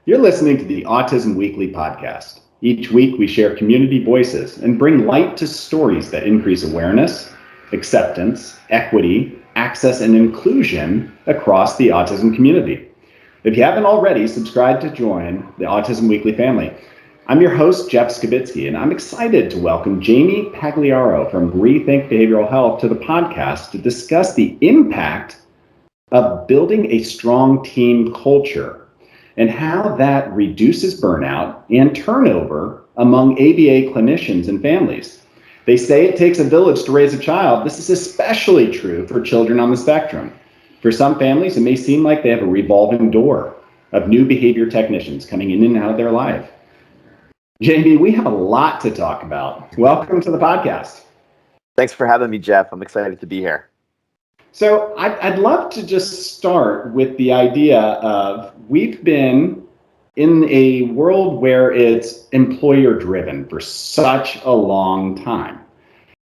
You're listening to the Autism Weekly podcast. Each week, we share community voices and bring light to stories that increase awareness, acceptance, equity, access, and inclusion across the autism community. If you haven't already, subscribe to join the Autism Weekly family. I'm your host, Jeff Skibitsky, and I'm excited to welcome Jamie Pagliaro from Rethink Behavioral Health to the podcast to discuss the impact of building a strong team culture and how that reduces burnout and turnover among ABA clinicians and families. They say it takes a village to raise a child. This is especially true for children on the spectrum. For some families, it may seem like they have a revolving door of new behavior technicians coming in and out of their life. Jamie, we have a lot to talk about. Welcome to the podcast. Thanks for having me, Jeff. I'm excited to be here. So I'd love to just start with the idea of we've been in a world where it's employer driven for such a long time.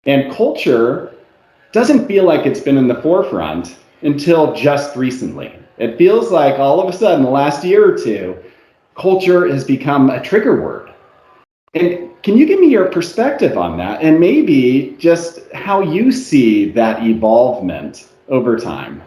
And culture doesn't feel like it's been in the forefront until just recently. It feels like all of a sudden, the last year or two, culture has become a trigger word. And can you give me your perspective on that and maybe just how you see that evolvement over time?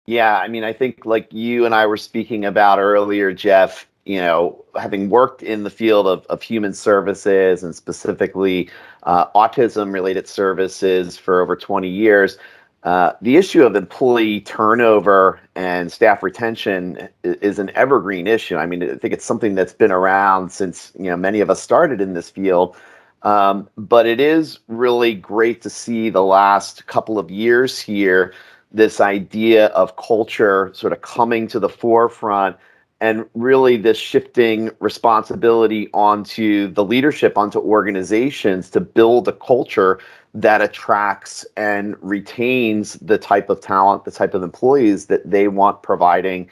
Yeah, I think like you and I were speaking about earlier, Jeff, having worked in the field of human services and specifically autism-related services for over 20 years, the issue of employee turnover and staff retention is an evergreen issue. I think it's something that's been around since many of us started in this field. But it is really great to see the last couple of years here, this idea of culture sort of coming to the forefront and really this shifting responsibility onto the leadership, onto organizations to build a culture that attracts and retains the type of talent, the type of employees that they want providing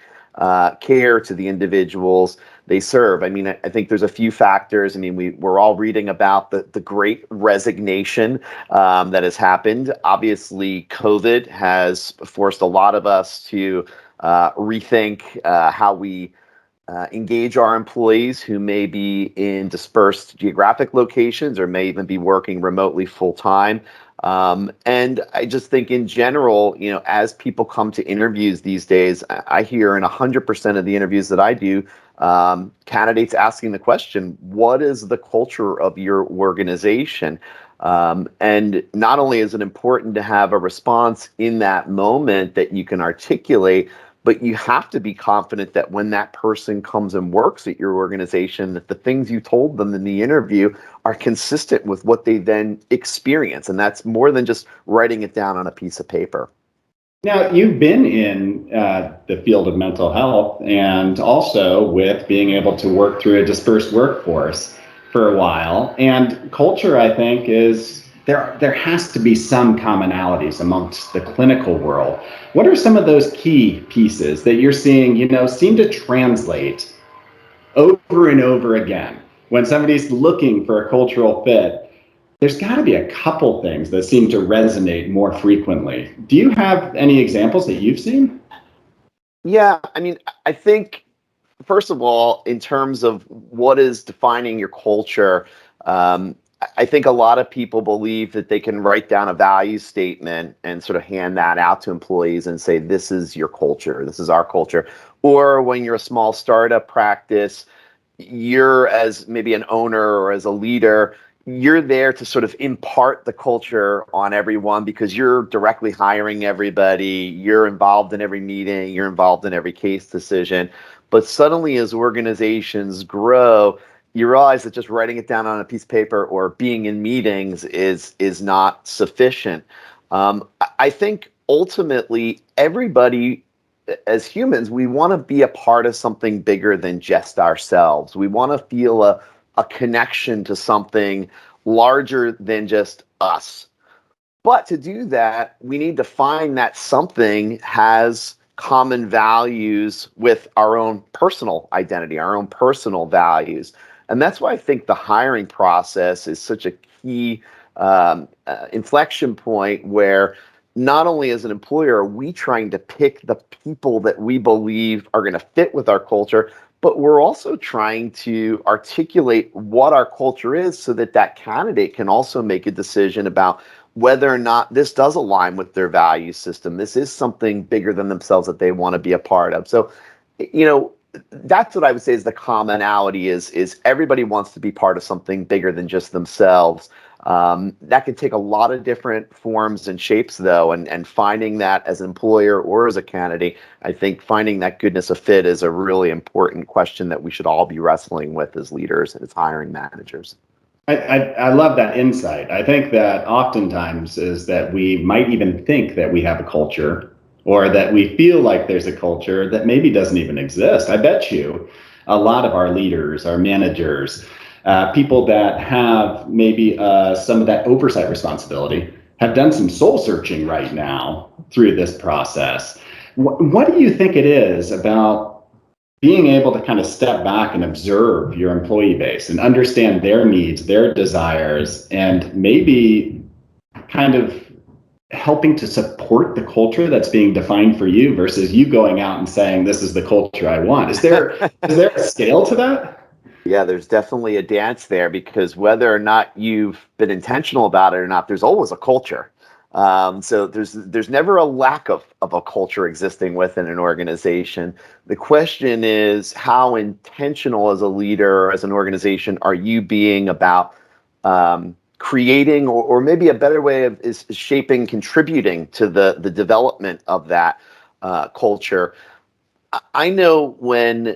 care to the individuals they serve. I think there's a few factors. We're all reading about the great resignation that has happened. Obviously, COVID has forced a lot of us to rethink how we engage our employees who may be in dispersed geographic locations or may even be working remotely full time. And I just think in general, as people come to interviews these days, I hear in 100% of the interviews that I do, candidates asking the question, what is the culture of your organization? And not only is it important to have a response in that moment that you can articulate, but you have to be confident that when that person comes and works at your organization, that the things you told them in the interview are consistent with what they then experience. And that's more than just writing it down on a piece of paper. Now, you've been in the field of mental health and also with being able to work through a dispersed workforce for a while. And culture, I think, is there has to be some commonalities amongst the clinical world. What are some of those key pieces that you're seeing, seem to translate over and over again? When somebody's looking for a cultural fit, there's got to be a couple things that seem to resonate more frequently. Do you have any examples that you've seen? Yeah, I think, first of all, in terms of what is defining your culture, I think a lot of people believe that they can write down a value statement and sort of hand that out to employees and say, this is your culture, this is our culture. Or when you're a small startup practice, you're as maybe an owner or as a leader, you're there to sort of impart the culture on everyone because you're directly hiring everybody, you're involved in every meeting, you're involved in every case decision. But suddenly as organizations grow, you realize that just writing it down on a piece of paper or being in meetings is not sufficient. I think ultimately everybody, as humans, we want to be a part of something bigger than just ourselves. We want to feel a connection to something larger than just us. But to do that, we need to find that something has common values with our own personal identity, our own personal values. And that's why I think the hiring process is such a key inflection point where not only as an employer are we trying to pick the people that we believe are going to fit with our culture, but we're also trying to articulate what our culture is so that that candidate can also make a decision about whether or not this does align with their value system. This is something bigger than themselves that they want to be a part of. So, you know, that's what I would say is the commonality is everybody wants to be part of something bigger than just themselves. That can take a lot of different forms and shapes, though, and finding that as an employer or as a candidate, I think finding that goodness of fit is a really important question that we should all be wrestling with as leaders and as hiring managers. I love that insight. I think that oftentimes is that we might even think that we have a culture or that we feel like there's a culture that maybe doesn't even exist. I bet you a lot of our leaders, our managers, people that have maybe some of that oversight responsibility have done some soul searching right now through this process. What do you think it is about being able to kind of step back and observe your employee base and understand their needs, their desires, and maybe kind of helping to support the culture that's being defined for you versus you going out and saying, this is the culture I want? Is there a scale to that? Yeah, there's definitely a dance there because whether or not you've been intentional about it or not, there's always a culture. So there's never a lack of a culture existing within an organization. The question is, how intentional as a leader or as an organization are you being about creating, or maybe a better way of is shaping, contributing to the development of that culture. I know when,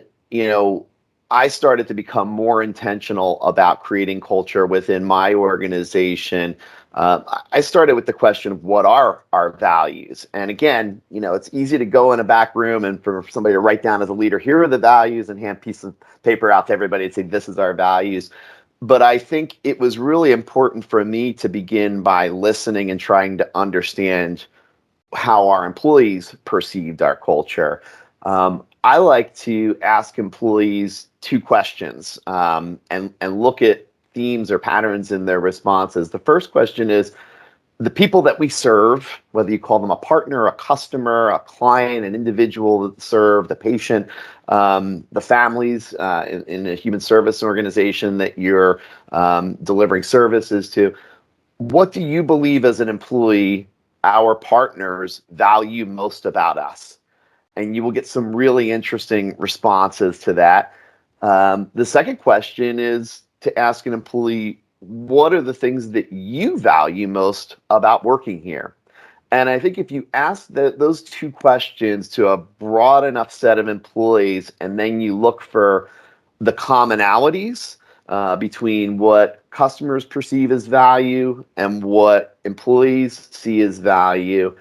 I started to become more intentional about creating culture within my organization. I started with the question of what are our values? And again, it's easy to go in a back room and for somebody to write down as a leader, here are the values, and hand a piece of paper out to everybody and say, this is our values. But I think it was really important for me to begin by listening and trying to understand how our employees perceived our culture. I like to ask employees two questions and look at themes or patterns in their responses. The first question is, the people that we serve, whether you call them a partner, a customer, a client, an individual that serve, the patient, the families in a human service organization that you're delivering services to, what do you believe as an employee our partners value most about us? And you will get some really interesting responses to that. The second question is to ask an employee, what are the things that you value most about working here? And I think if you ask those two questions to a broad enough set of employees, and then you look for the commonalities between what customers perceive as value and what employees see as value,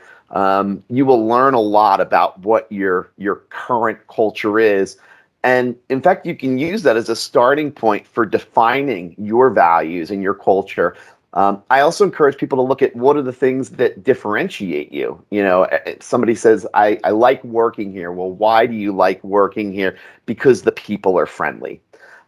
you will learn a lot about what your current culture is. And in fact, you can use that as a starting point for defining your values and your culture. I also encourage people to look at what are the things that differentiate you. Somebody says, I like working here. Well, why do you like working here? Because the people are friendly.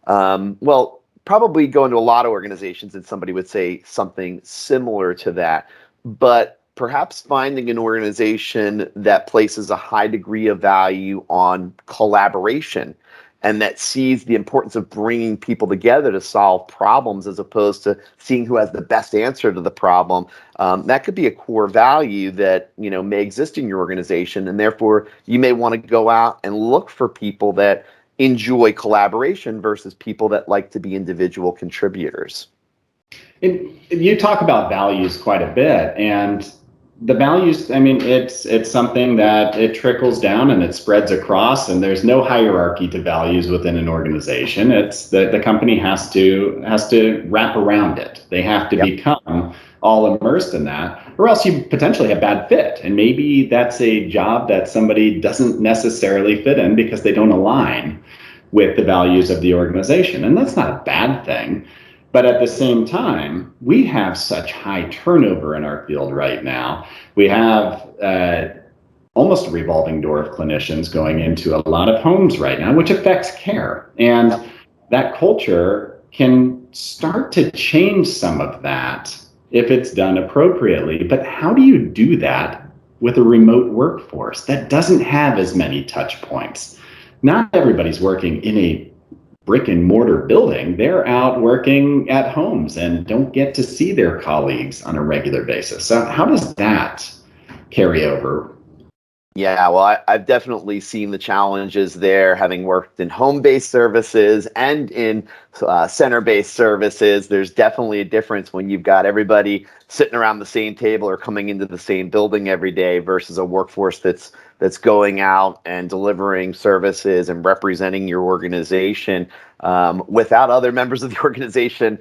Well, probably go into a lot of organizations and somebody would say something similar to that. But perhaps finding an organization that places a high degree of value on collaboration and that sees the importance of bringing people together to solve problems as opposed to seeing who has the best answer to the problem. That could be a core value that may exist in your organization, and therefore you may want to go out and look for people that enjoy collaboration versus people that like to be individual contributors. And you talk about values quite a bit, and the values, I mean, it's something that it trickles down and it spreads across, and there's no hierarchy to values within an organization. It's the company has to wrap around it. They have to become all immersed in that, or else you potentially have bad fit. And maybe that's a job that somebody doesn't necessarily fit in because they don't align with the values of the organization. And that's not a bad thing. But at the same time, we have such high turnover in our field right now. We have almost a revolving door of clinicians going into a lot of homes right now, which affects care. And that culture can start to change some of that if it's done appropriately. But how do you do that with a remote workforce that doesn't have as many touch points. Not everybody's working in a brick and mortar building. They're out working at homes and don't get to see their colleagues on a regular basis. So how does that carry over? Yeah, well, I've definitely seen the challenges there, having worked in home-based services and in center-based services. There's definitely a difference when you've got everybody sitting around the same table or coming into the same building every day versus a workforce that's going out and delivering services and representing your organization without other members of the organization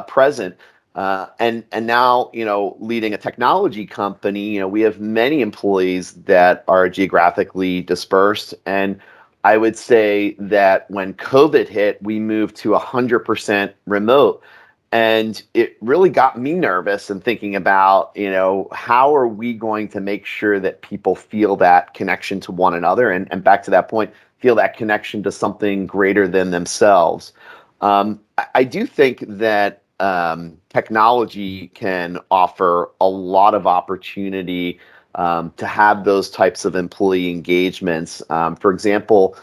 present. And now, leading a technology company, we have many employees that are geographically dispersed. And I would say that when COVID hit, we moved to 100% remote. And it really got me nervous and thinking about, how are we going to make sure that people feel that connection to one another? And back to that point, feel that connection to something greater than themselves. I do think that technology can offer a lot of opportunity to have those types of employee engagements. For example,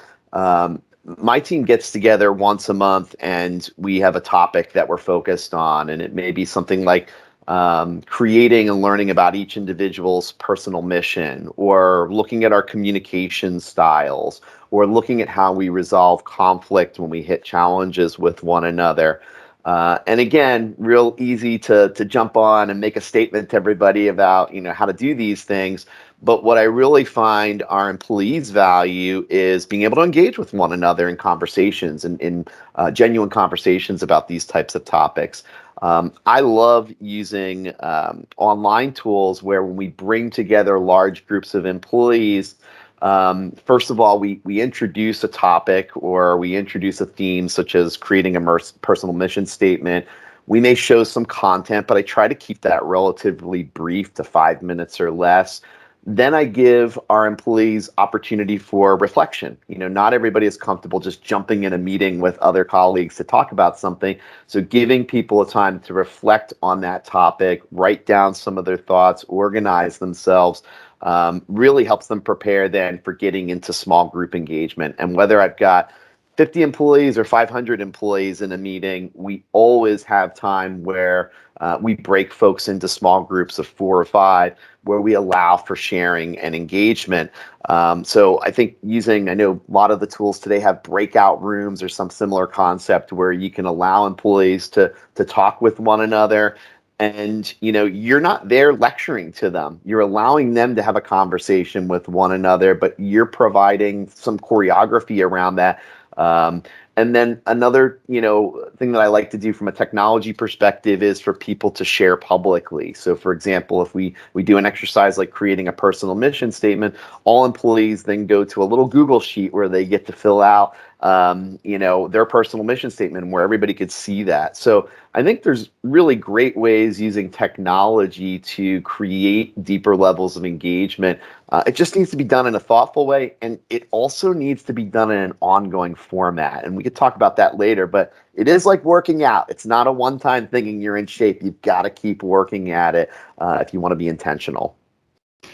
my team gets together once a month and we have a topic that we're focused on, and it may be something like creating and learning about each individual's personal mission, or looking at our communication styles, or looking at how we resolve conflict when we hit challenges with one another. And again, real easy to jump on and make a statement to everybody about, how to do these things. But what I really find our employees value is being able to engage with one another in conversations and in genuine conversations about these types of topics. I love using online tools where when we bring together large groups of employees, first of all, we introduce a topic or we introduce a theme, such as creating a personal mission statement. We may show some content, but I try to keep that relatively brief to 5 minutes or less. Then I give our employees opportunity for reflection. Not everybody is comfortable just jumping in a meeting with other colleagues to talk about something. So giving people a time to reflect on that topic, write down some of their thoughts, organize themselves, really helps them prepare then for getting into small group engagement. And whether I've got 50 employees or 500 employees in a meeting, we always have time where we break folks into small groups of 4 or 5 where we allow for sharing and engagement. So I think I know a lot of the tools today have breakout rooms or some similar concept where you can allow employees to talk with one another. And, you're not there lecturing to them. You're allowing them to have a conversation with one another, but you're providing some choreography around that. And then another, thing that I like to do from a technology perspective is for people to share publicly. So, for example, if we do an exercise like creating a personal mission statement, all employees then go to a little Google sheet where they get to fill out, their personal mission statement where everybody could see that. So I think there's really great ways using technology to create deeper levels of engagement. It just needs to be done in a thoughtful way, and it also needs to be done in an ongoing format. And we could talk about that later, but it is like working out. It's not a one-time thing and you're in shape. You've got to keep working at it if you want to be intentional.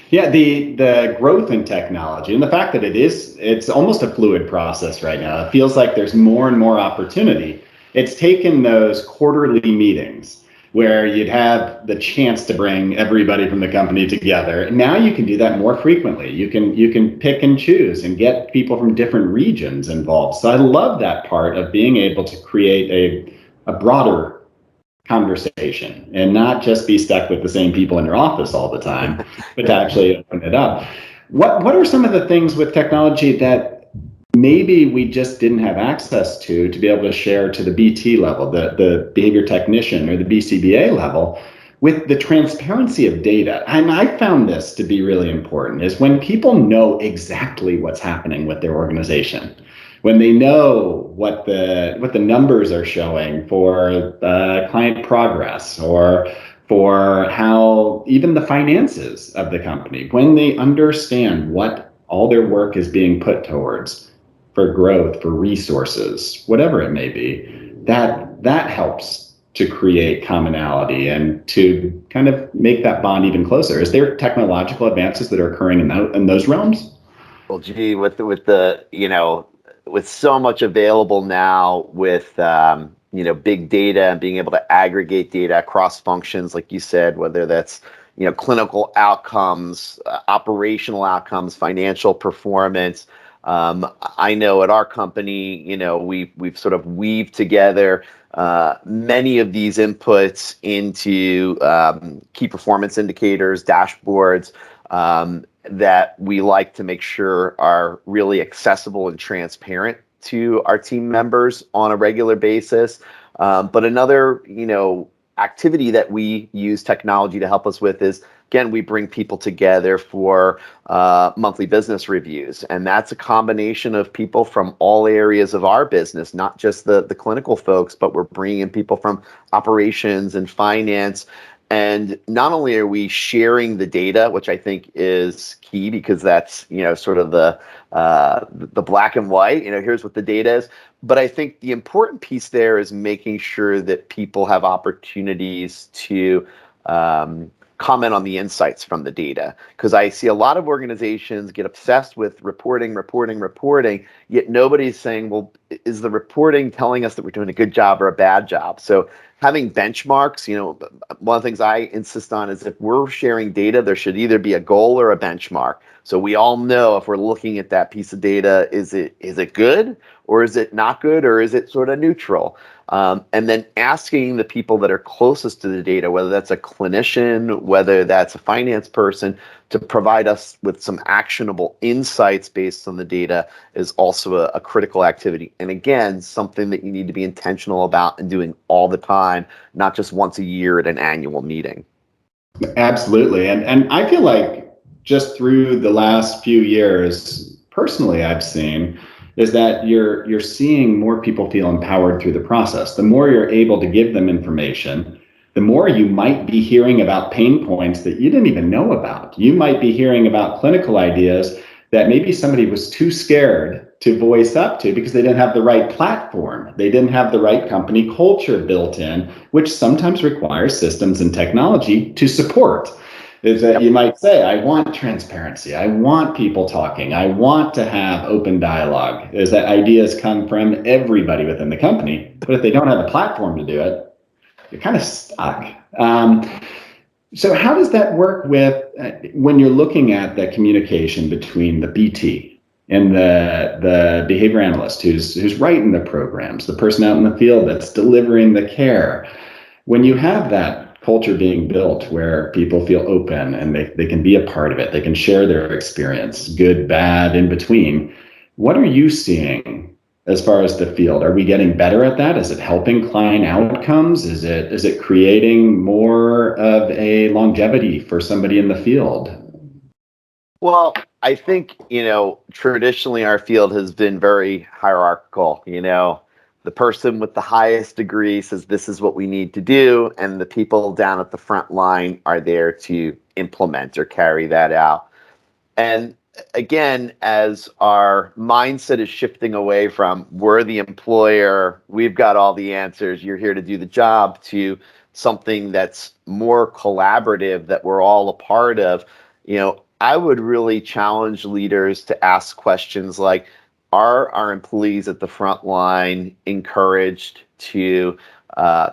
Yeah, the growth in technology and the fact that it's almost a fluid process right now. It feels like there's more and more opportunity. It's taken those quarterly meetings where you'd have the chance to bring everybody from the company together. And now you can do that more frequently. You can pick and choose and get people from different regions involved. So I love that part of being able to create a broader conversation and not just be stuck with the same people in your office all the time, but to actually open it up. What are some of the things with technology that maybe we just didn't have access to be able to share to the BT level, the behavior technician or the BCBA level, with the transparency of data? And I found this to be really important, is when people know exactly what's happening with their organization, when they know what the numbers are showing for client progress or for how even the finances of the company, when they understand what all their work is being put towards for growth, for resources, whatever it may be, that helps to create commonality and to kind of make that bond even closer? Is there technological advances that are occurring in those realms? Well, gee, with so much available now with big data and being able to aggregate data across functions, like you said, whether that's clinical outcomes, operational outcomes, financial performance. I know at our company, we've sort of weaved together many of these inputs into key performance indicators, dashboards, that we like to make sure are really accessible and transparent to our team members on a regular basis. But another, activity that we use technology to help us with is, again, we bring people together for monthly business reviews. And that's a combination of people from all areas of our business, not just the clinical folks, but we're bringing in people from operations and finance. And not only are we sharing the data, which I think is key because that's, sort of the black and white, here's what the data is. But I think the important piece there is making sure that people have opportunities to comment on the insights from the data. Because I see a lot of organizations get obsessed with reporting, yet nobody's saying, well, is the reporting telling us that we're doing a good job or a bad job? So having benchmarks, one of the things I insist on is if we're sharing data, there should either be a goal or a benchmark. So we all know if we're looking at that piece of data, is it good or is it not good or is it sort of neutral? And then asking the people that are closest to the data, whether that's a clinician, whether that's a finance person, to provide us with some actionable insights based on the data is also a critical activity. And again, something that you need to be intentional about and doing all the time, not just once a year at an annual meeting. Absolutely. And I feel like just through the last few years, personally, I've seen is that you're seeing more people feel empowered through the process. The more you're able to give them information, the more you might be hearing about pain points that you didn't even know about. You might be hearing about clinical ideas that maybe somebody was too scared to voice up to because they didn't have the right platform. They didn't have the right company culture built in, which sometimes requires systems and technology to support. Is that you might say, I want transparency. I want people talking. I want to have open dialogue. Is that ideas come from everybody within the company. But if they don't have a platform to do it, you're kind of stuck. So how does that work with when you're looking at the communication between the BT and the behavior analyst who's writing the programs, the person out in the field that's delivering the care? When you have that culture being built where people feel open and they can be a part of it, they can share their experience, good, bad, in between. What are you seeing as far as the field? Are we getting better at that? Is it helping client outcomes? Is it creating more of a longevity for somebody in the field? Well, I think, traditionally our field has been very hierarchical. The person with the highest degree says this is what we need to do, and the people down at the front line are there to implement or carry that out. And again, as our mindset is shifting away from we're the employer, we've got all the answers, you're here to do the job, to something that's more collaborative that we're all a part of, I would really challenge leaders to ask questions like, are our employees at the front line encouraged to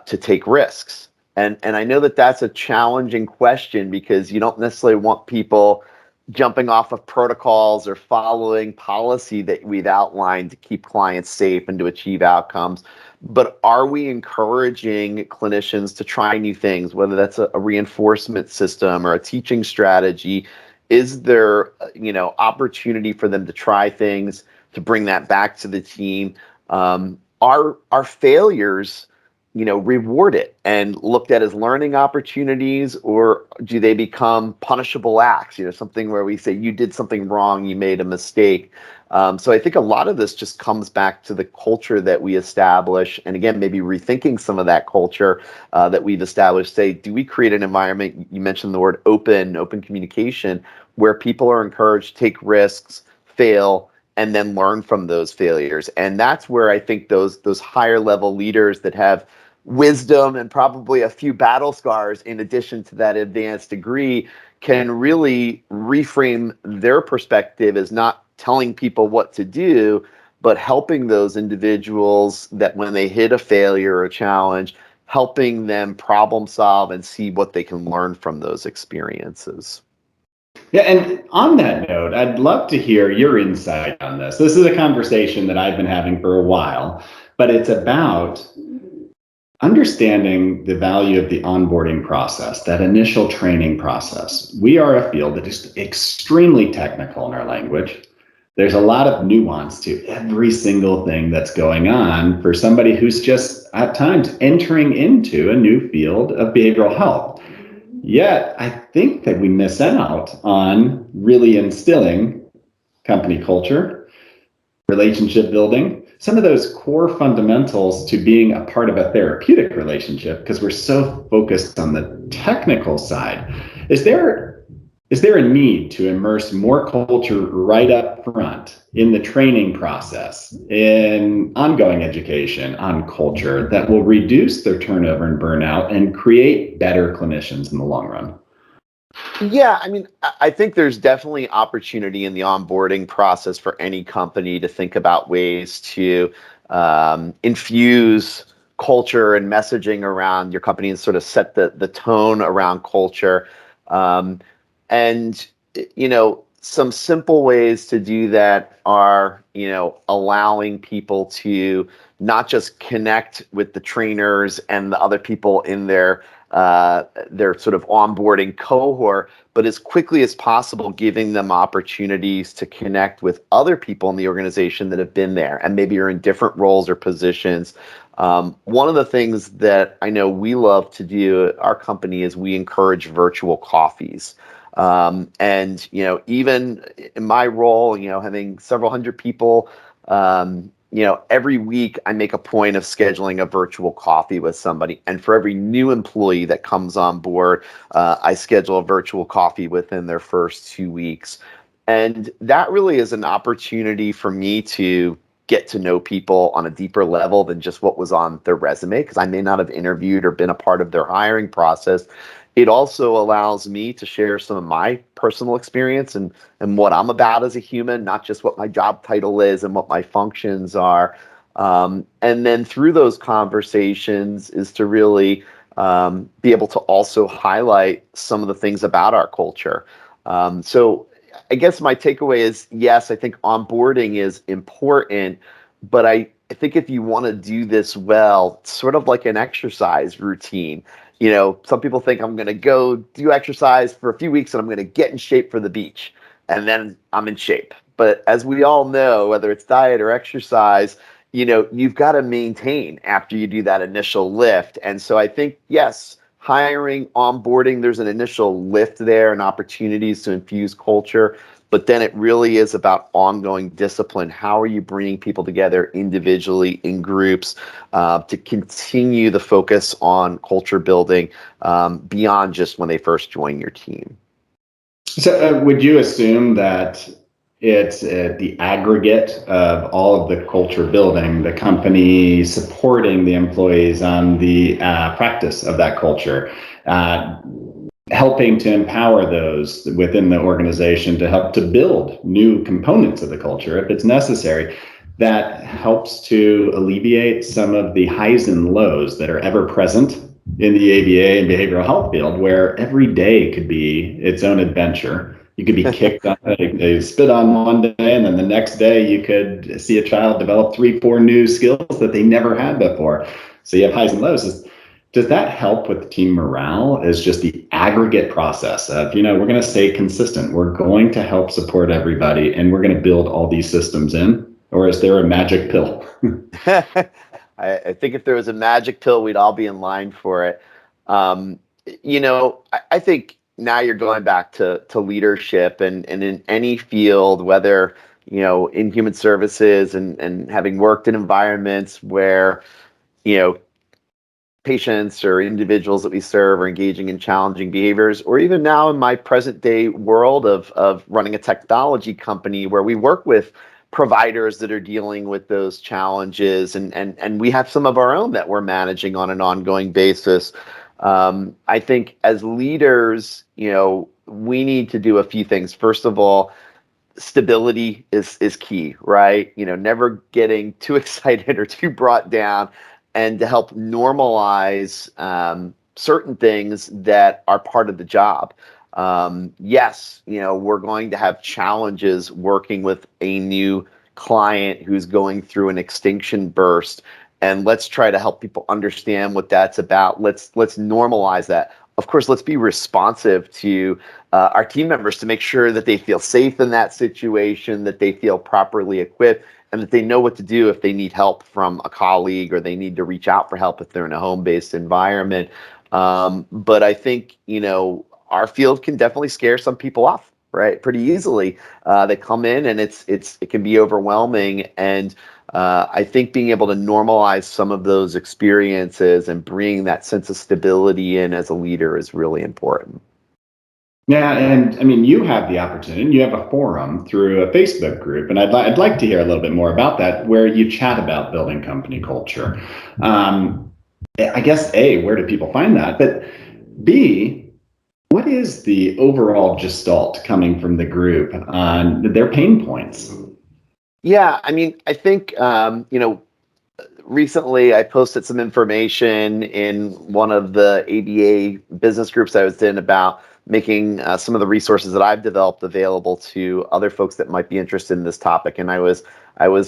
take risks? And I know that that's a challenging question because you don't necessarily want people jumping off of protocols or following policy that we've outlined to keep clients safe and to achieve outcomes. But are we encouraging clinicians to try new things, whether that's a reinforcement system or a teaching strategy? Is there, opportunity for them to try things, to bring that back to the team? Are failures, rewarded and looked at as learning opportunities, or do they become punishable acts? Something where we say you did something wrong, you made a mistake. So I think a lot of this just comes back to the culture that we establish, and again, maybe rethinking some of that culture that we've established. Say, do we create an environment? You mentioned the word open communication, where people are encouraged to take risks, fail, and then learn from those failures. And that's where I think those higher level leaders that have wisdom and probably a few battle scars in addition to that advanced degree can really reframe their perspective as not telling people what to do, but helping those individuals that when they hit a failure or a challenge, helping them problem solve and see what they can learn from those experiences. Yeah, and on that note, I'd love to hear your insight on this. This is a conversation that I've been having for a while, but it's about understanding the value of the onboarding process, that initial training process. We are a field that is extremely technical in our language. There's a lot of nuance to every single thing that's going on for somebody who's just at times entering into a new field of behavioral health. Yet, I think that we miss out on really instilling company culture, relationship building, some of those core fundamentals to being a part of a therapeutic relationship, because we're so focused on the technical side. Is there a need to immerse more culture right up front in the training process, in ongoing education on culture that will reduce their turnover and burnout and create better clinicians in the long run? Yeah, I mean, I think there's definitely opportunity in the onboarding process for any company to think about ways to infuse culture and messaging around your company and sort of set the tone around culture. Um, and, some simple ways to do that are, allowing people to not just connect with the trainers and the other people in their sort of onboarding cohort, but as quickly as possible, giving them opportunities to connect with other people in the organization that have been there and maybe are in different roles or positions. One of the things that I know we love to do at our company is we encourage virtual coffees. And, even in my role, having several hundred people, every week I make a point of scheduling a virtual coffee with somebody. And for every new employee that comes on board, I schedule a virtual coffee within their first 2 weeks. And that really is an opportunity for me to get to know people on a deeper level than just what was on their resume, because I may not have interviewed or been a part of their hiring process. It also allows me to share some of my personal experience and what I'm about as a human, not just what my job title is and what my functions are. And then through those conversations is to really be able to also highlight some of the things about our culture. So I guess my takeaway is, yes, I think onboarding is important, but I think if you want to do this well, it's sort of like an exercise routine. Some people think I'm going to go do exercise for a few weeks and I'm going to get in shape for the beach, and then I'm in shape. But as we all know, whether it's diet or exercise, you've got to maintain after you do that initial lift. And so I think, yes, hiring, onboarding, there's an initial lift there and opportunities to infuse culture. But then it really is about ongoing discipline. How are you bringing people together individually in groups to continue the focus on culture building beyond just when they first join your team? So, would you assume that it's the aggregate of all of the culture building, the company supporting the employees on the practice of that culture, helping to empower those within the organization to help to build new components of the culture if it's necessary, that helps to alleviate some of the highs and lows that are ever present in the ABA and behavioral health field, where every day could be its own adventure. You could be kicked on, they spit on one day, and then the next day you could see a child develop 3, 4 new skills that they never had before. So you have highs and lows. Does that help with team morale? Is just the aggregate process of, we're going to stay consistent. We're going to help support everybody, and we're going to build all these systems in? Or is there a magic pill? I think if there was a magic pill, we'd all be in line for it. I think now you're going back to leadership and in any field, whether, in human services and having worked in environments where, patients or individuals that we serve are engaging in challenging behaviors, or even now in my present day world of running a technology company where we work with providers that are dealing with those challenges, and we have some of our own that we're managing on an ongoing basis. I think as leaders, we need to do a few things. First of all, stability is key, right? Never getting too excited or too brought down, and to help normalize certain things that are part of the job. Yes, we're going to have challenges working with a new client who's going through an extinction burst, and let's try to help people understand what that's about. Let's normalize that. Of course, let's be responsive to our team members to make sure that they feel safe in that situation, that they feel properly equipped, and that they know what to do if they need help from a colleague or they need to reach out for help if they're in a home-based environment. But I think, our field can definitely scare some people off, right? Pretty easily. They come in and it can be overwhelming. And I think being able to normalize some of those experiences and bring that sense of stability in as a leader is really important. Yeah, and I mean, you have the opportunity, you have a forum through a Facebook group, and I'd like to hear a little bit more about that, where you chat about building company culture. I guess, A, where do people find that? But B, what is the overall gestalt coming from the group on their pain points? Yeah, I mean, I think, recently I posted some information in one of the ABA business groups I was in about making some of the resources that I've developed available to other folks that might be interested in this topic. And I was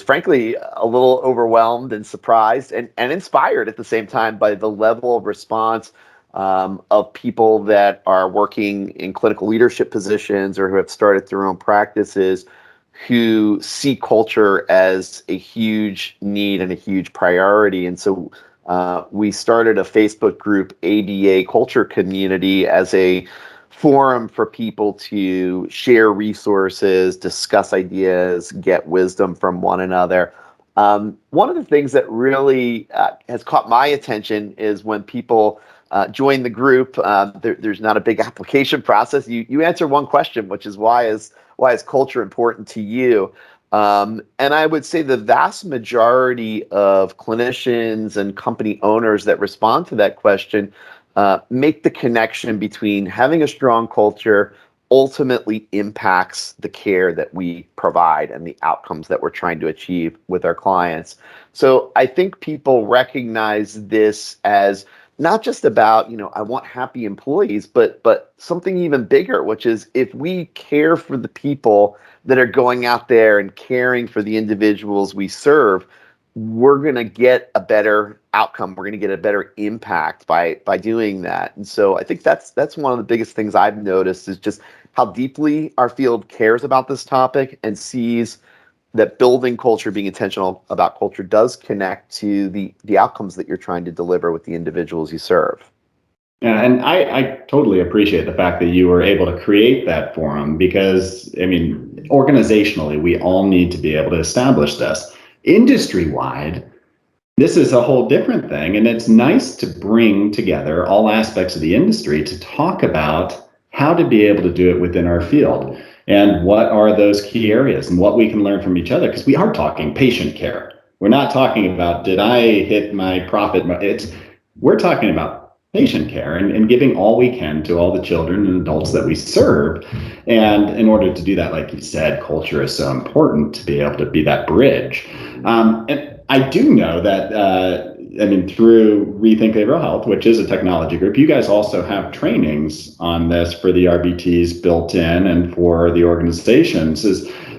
frankly a little overwhelmed and surprised and inspired at the same time by the level of response of people that are working in clinical leadership positions or who have started their own practices, who see culture as a huge need and a huge priority. And so we started a Facebook group, ABA Culture Community, as a forum for people to share resources, discuss ideas, get wisdom from one another. One of the things that really has caught my attention is when people join the group, there's not a big application process. You answer one question, which is why is culture important to you? And I would say the vast majority of clinicians and company owners that respond to that question make the connection between having a strong culture ultimately impacts the care that we provide and the outcomes that we're trying to achieve with our clients. So I think people recognize this as not just about, I want happy employees, but something even bigger, which is if we care for the people that are going out there and caring for the individuals we serve, we're going to get a better outcome. We're going to get a better impact by doing that. And so I think that's one of the biggest things I've noticed is just how deeply our field cares about this topic and sees that building culture, being intentional about culture, does connect to the outcomes that you're trying to deliver with the individuals you serve. Yeah, and I totally appreciate the fact that you were able to create that forum because, I mean, organizationally, we all need to be able to establish this. Industry-wide, this is a whole different thing, and it's nice to bring together all aspects of the industry to talk about how to be able to do it within our field and what are those key areas and what we can learn from each other, because we are talking patient care. We're not talking about, did I hit my profit? We're talking about patient care and giving all we can to all the children and adults that we serve. And in order to do that, like you said, culture is so important to be able to be that bridge. And I do know that, through Rethink Behavioral Health, which is a technology group, you guys also have trainings on this for the RBTs built in and for the organizations.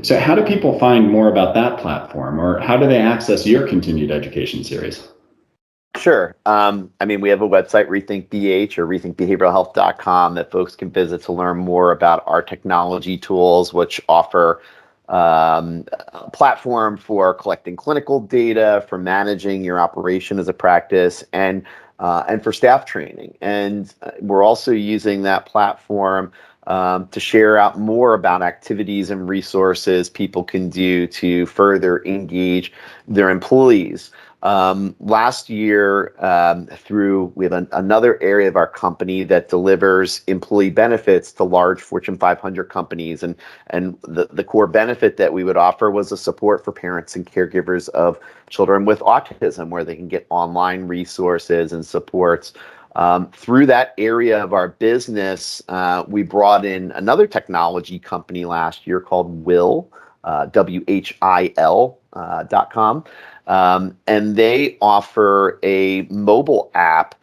So how do people find more about that platform, or how do they access your continued education series? Sure. We have a website, RethinkBH or rethinkbehavioralhealth.com, that folks can visit to learn more about our technology tools, which offer a platform for collecting clinical data, for managing your operation as a practice, and for staff training. And we're also using that platform to share out more about activities and resources people can do to further engage their employees. Last year, we have another area of our company that delivers employee benefits to large Fortune 500 companies, and the core benefit that we would offer was a support for parents and caregivers of children with autism, where they can get online resources and supports. Through that area of our business, we brought in another technology company last year called Will, WHIL.com. And they offer a mobile app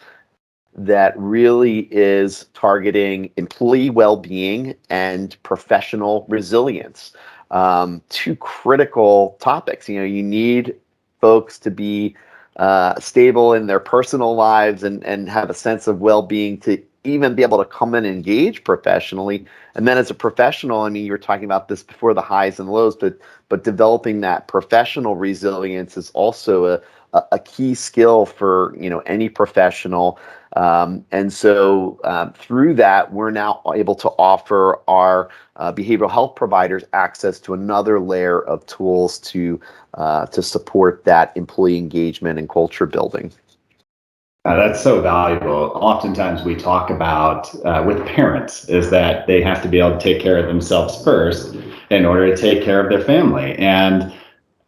that really is targeting employee well-being and professional resilience. Two critical topics. You need folks to be stable in their personal lives and have a sense of well-being to even be able to come and engage professionally. And then as a professional, I mean, you were talking about this before, the highs and lows, but developing that professional resilience is also a key skill for any professional. And so through that, we're now able to offer our behavioral health providers access to another layer of tools to support that employee engagement and culture building. That's so valuable. Oftentimes we talk about with parents is that they have to be able to take care of themselves first in order to take care of their family. And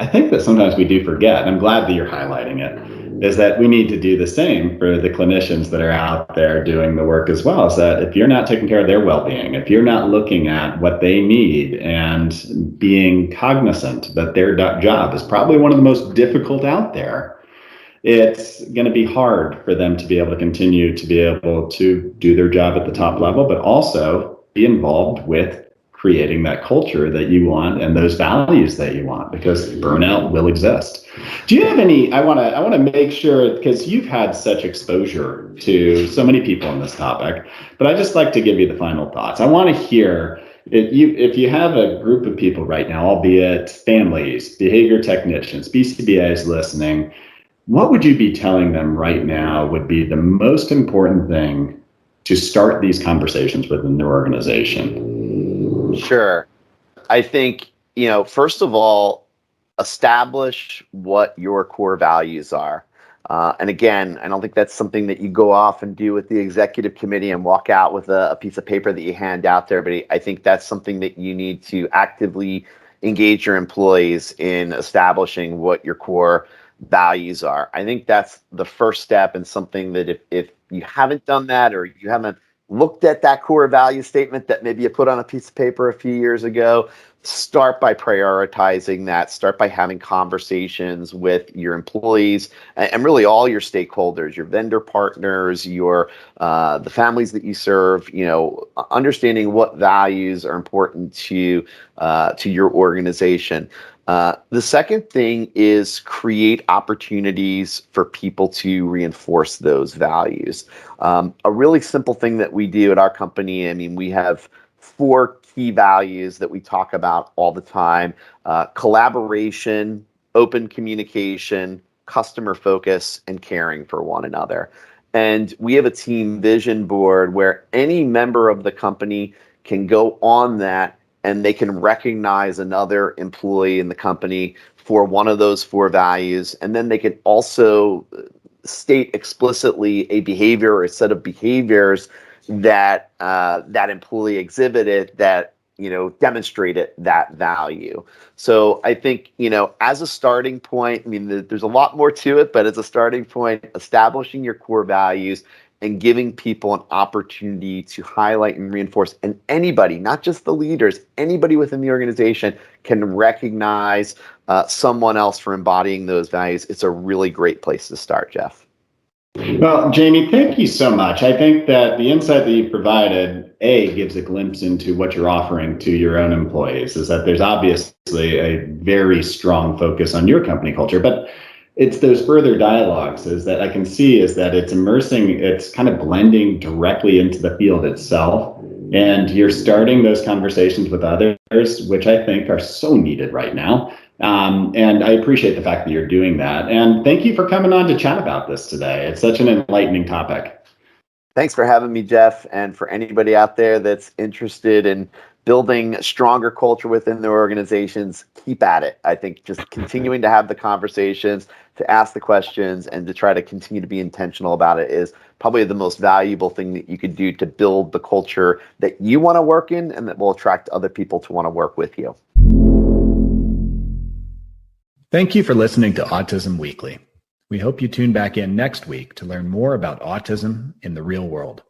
I think that sometimes we do forget, and I'm glad that you're highlighting it, is that we need to do the same for the clinicians that are out there doing the work as well. Is that if you're not taking care of their well-being, if you're not looking at what they need and being cognizant that their job is probably one of the most difficult out there, it's going to be hard for them to be able to continue to be able to do their job at the top level, but also be involved with creating that culture that you want and those values that you want, because burnout will exist. Do you have any, I want to make sure, because you've had such exposure to so many people on this topic, but I just like to give you the final thoughts. I want to hear if you have a group of people right now, albeit families, behavior technicians, BCBAs listening, what would you be telling them right now would be the most important thing to start these conversations within their organization? Sure. I think, first of all, establish what your core values are. And again, I don't think that's something that you go off and do with the executive committee and walk out with a piece of paper that you hand out there. But I think that's something that you need to actively engage your employees in establishing what your core values are. I think that's the first step, and something that if you haven't done that, or you haven't looked at that core value statement that maybe you put on a piece of paper a few years ago, start by prioritizing that. Start by having conversations with your employees and really all your stakeholders, your vendor partners, the families that you serve. Understanding what values are important to your organization. The second thing is create opportunities for people to reinforce those values. A really simple thing that we do at our company, I mean, we have 4 key values that we talk about all the time: collaboration, open communication, customer focus, and caring for one another. And we have a team vision board where any member of the company can go on that, and they can recognize another employee in the company for one of those 4 values. And then they can also state explicitly a behavior or a set of behaviors that that employee exhibited that demonstrated that value. So I think, as a starting point, I mean, there's a lot more to it, but as a starting point, establishing your core values and giving people an opportunity to highlight and reinforce, and anybody, not just the leaders, anybody within the organization can recognize someone else for embodying those values. It's a really great place to start, Jeff. Well, Jamie, thank you so much. I think that the insight that you provided, gives a glimpse into what you're offering to your own employees, is that there's obviously a very strong focus on your company culture, but it's those further dialogues is that I can see is that it's kind of blending directly into the field itself. And you're starting those conversations with others, which I think are so needed right now. And I appreciate the fact that you're doing that. And thank you for coming on to chat about this today. It's such an enlightening topic. Thanks for having me, Jeff. And for anybody out there that's interested in building a stronger culture within their organizations, keep at it. I think just continuing to have the conversations, to ask the questions, and to try to continue to be intentional about it is probably the most valuable thing that you could do to build the culture that you want to work in and that will attract other people to want to work with you. Thank you for listening to Autism Weekly. We hope you tune back in next week to learn more about autism in the real world.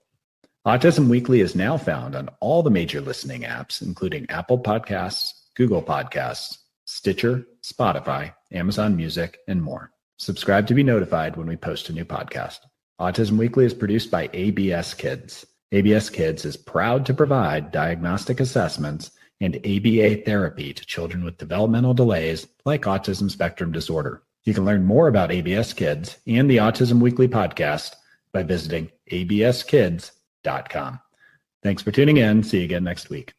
Autism Weekly is now found on all the major listening apps, including Apple Podcasts, Google Podcasts, Stitcher, Spotify, Amazon Music, and more. Subscribe to be notified when we post a new podcast. Autism Weekly is produced by ABS Kids. ABS Kids is proud to provide diagnostic assessments and ABA therapy to children with developmental delays like Autism Spectrum Disorder. You can learn more about ABS Kids and the Autism Weekly podcast by visiting abskids.com. Thanks for tuning in. See you again next week.